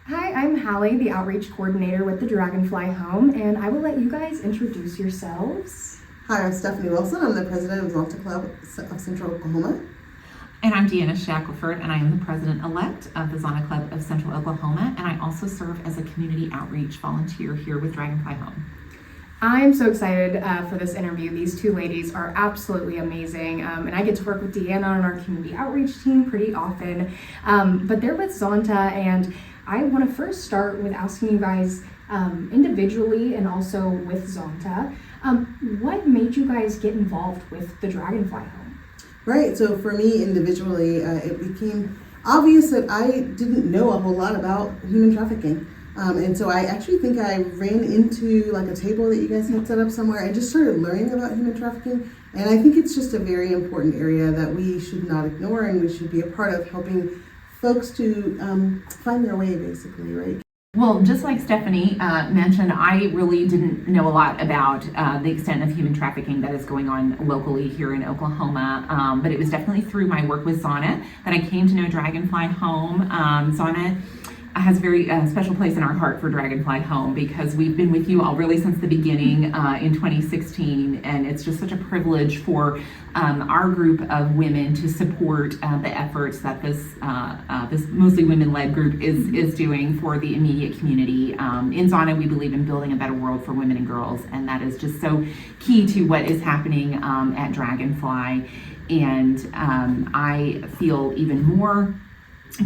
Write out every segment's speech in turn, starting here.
Hi, I'm Hallie, the outreach coordinator with the Dragonfly Home, and I will let you guys introduce yourselves. Hi, I'm Stephanie Wilson. I'm the president of Zonta Club of Central Oklahoma. And I'm Deanna Shackelford, and I am the president-elect of the Zonta Club of Central Oklahoma, and I also serve as a community outreach volunteer here with Dragonfly Home. I'm so excited for this interview. These two ladies are absolutely amazing, and I get to work with Deanna on our community outreach team pretty often, but they're with Zonta, and I want to first start with asking you guys individually and also with Zonta, what made you guys get involved with the Dragonfly Home? Right, so for me individually, it became obvious that I didn't know a whole lot about human trafficking. And so I actually think I ran into like a table that you guys had set up somewhere and just started learning about human trafficking. And I think it's just a very important area that we should not ignore, and we should be a part of helping folks to find their way, basically, right? Well, just like Stephanie mentioned, I really didn't know a lot about the extent of human trafficking that is going on locally here in Oklahoma, but it was definitely through my work with Zonta that I came to know Dragonfly Home. Zonta has a very special place in our heart for Dragonfly Home because we've been with you all really since the beginning in 2016, and it's just such a privilege for our group of women to support the efforts that this mostly women-led group is doing for the immediate community. In Zonta, we believe in building a better world for women and girls, and that is just so key to what is happening at Dragonfly. And I feel even more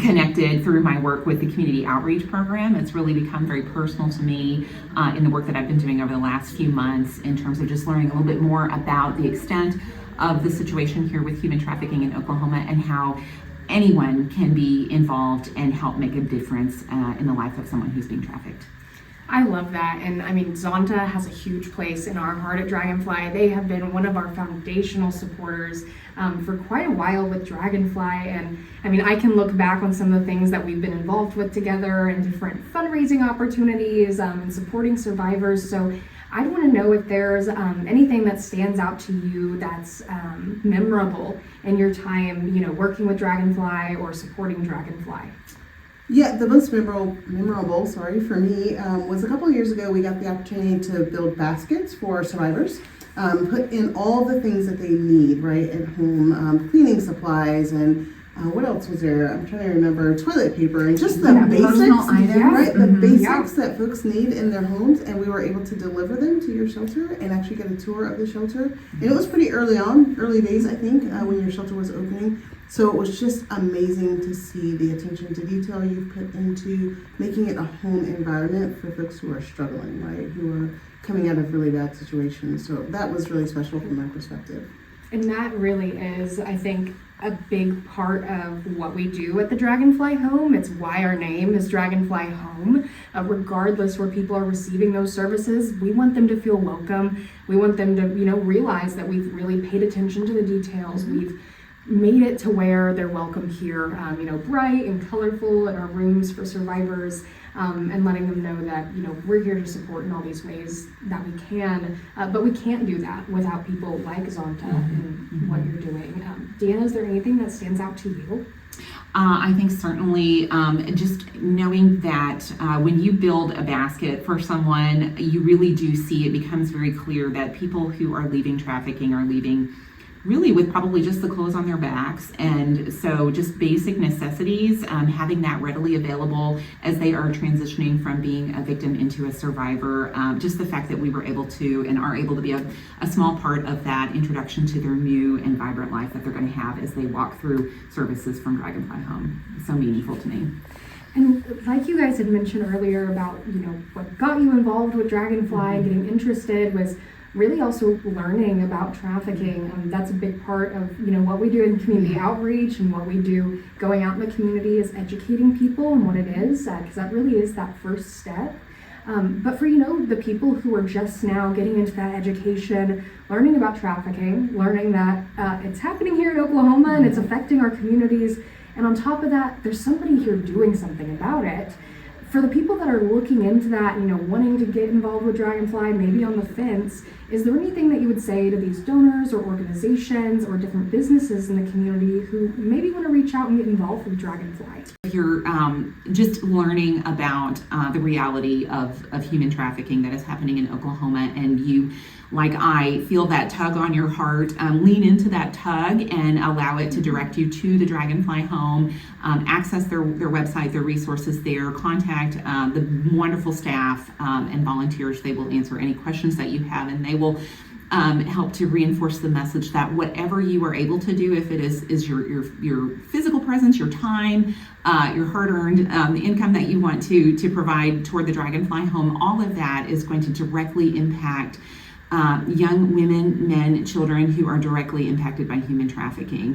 connected through my work with the community outreach program. It's really become very personal to me in the work that I've been doing over the last few months in terms of just learning a little bit more about the extent of the situation here with human trafficking in Oklahoma and how anyone can be involved and help make a difference in the life of someone who's being trafficked. I love that, and I mean, Zonta has a huge place in our heart at Dragonfly. They have been one of our foundational supporters for quite a while with Dragonfly, and I mean, I can look back on some of the things that we've been involved with together and different fundraising opportunities and supporting survivors. So I want to know if there's anything that stands out to you that's memorable in your time, working with Dragonfly or supporting Dragonfly. Yeah, the most memorable for me was a couple of years ago. We got the opportunity to build baskets for survivors, put in all the things that they need right at home, cleaning supplies, and what else was there? I'm trying to remember. Toilet paper and just the basics, right? The basics that folks need in their homes, and we were able to deliver them to your shelter and actually get a tour of the shelter. And it was pretty early days, I think, when your shelter was opening. So it was just amazing to see the attention to detail you've put into making it a home environment for folks who are struggling, right? Who are coming out of really bad situations. So that was really special from my perspective. And that really is, I think, a big part of what we do at the Dragonfly Home. It's why our name is Dragonfly Home. Regardless where people are receiving those services, we want them to feel welcome. We want them to, realize that we've really paid attention to the details. We've made it to where they're welcome here, bright and colorful in our rooms for survivors, and letting them know that, we're here to support in all these ways that we can, but we can't do that without people like Zonta and what you're doing. Deanna, is there anything that stands out to you? I think certainly just knowing that when you build a basket for someone, you really do see it becomes very clear that people who are leaving trafficking are leaving really with probably just the clothes on their backs. And so just basic necessities, having that readily available as they are transitioning from being a victim into a survivor. Just the fact that we were able to and are able to be a small part of that introduction to their new and vibrant life that they're going to have as they walk through services from Dragonfly Home. It's so meaningful to me. And like you guys had mentioned earlier about, what got you involved with Dragonfly and getting interested was really also learning about trafficking. That's a big part of what we do in community outreach, and what we do going out in the community is educating people on what it is, because that really is that first step. But for the people who are just now getting into that education, learning about trafficking, learning that it's happening here in Oklahoma and it's affecting our communities, and on top of that, there's somebody here doing something about it. For the people that are looking into that, wanting to get involved with Dragonfly, maybe on the fence, is there anything that you would say to these donors or organizations or different businesses in the community who maybe want to reach out and get involved with Dragonfly? If you're just learning about the reality of human trafficking that is happening in Oklahoma, and you, like I, feel that tug on your heart, lean into that tug and allow it to direct you to the Dragonfly home. Access their website, their resources there. Contact the wonderful staff and volunteers. They will answer any questions that you have, and they will help to reinforce the message that whatever you are able to do, if it is your physical presence, your time, your hard-earned, the income that you want to provide toward the Dragonfly home, all of that is going to directly impact young women, men, children who are directly impacted by human trafficking.